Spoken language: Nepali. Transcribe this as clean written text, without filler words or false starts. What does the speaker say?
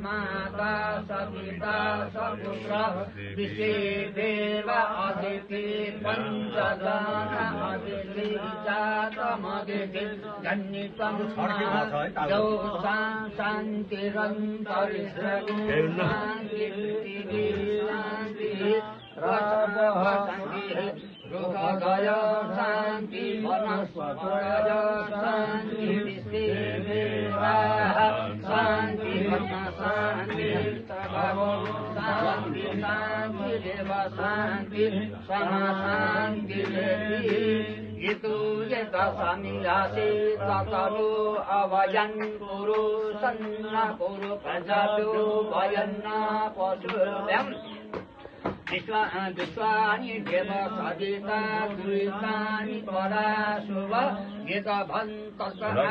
माता सविता सपुत्र विश्वे देव अदिति पंचदान अदिति जातमदिति जन्नितं जो शान्तिरन्तरिक्षं शान्ति रोगय शान्ति वनस्पतय शान्ति विश्वेदेवा शान्ति शान्ति शान्ति शान्ति देव शान्ति शान्ति इतु यतसमियासि ततरो अवयन् कुरु सन्न कुरु प्रजाभ्यो वयन्न पशुभ्यम् विश्वानि देव सदिता दुरितानि पराशुभ गीतभन्तः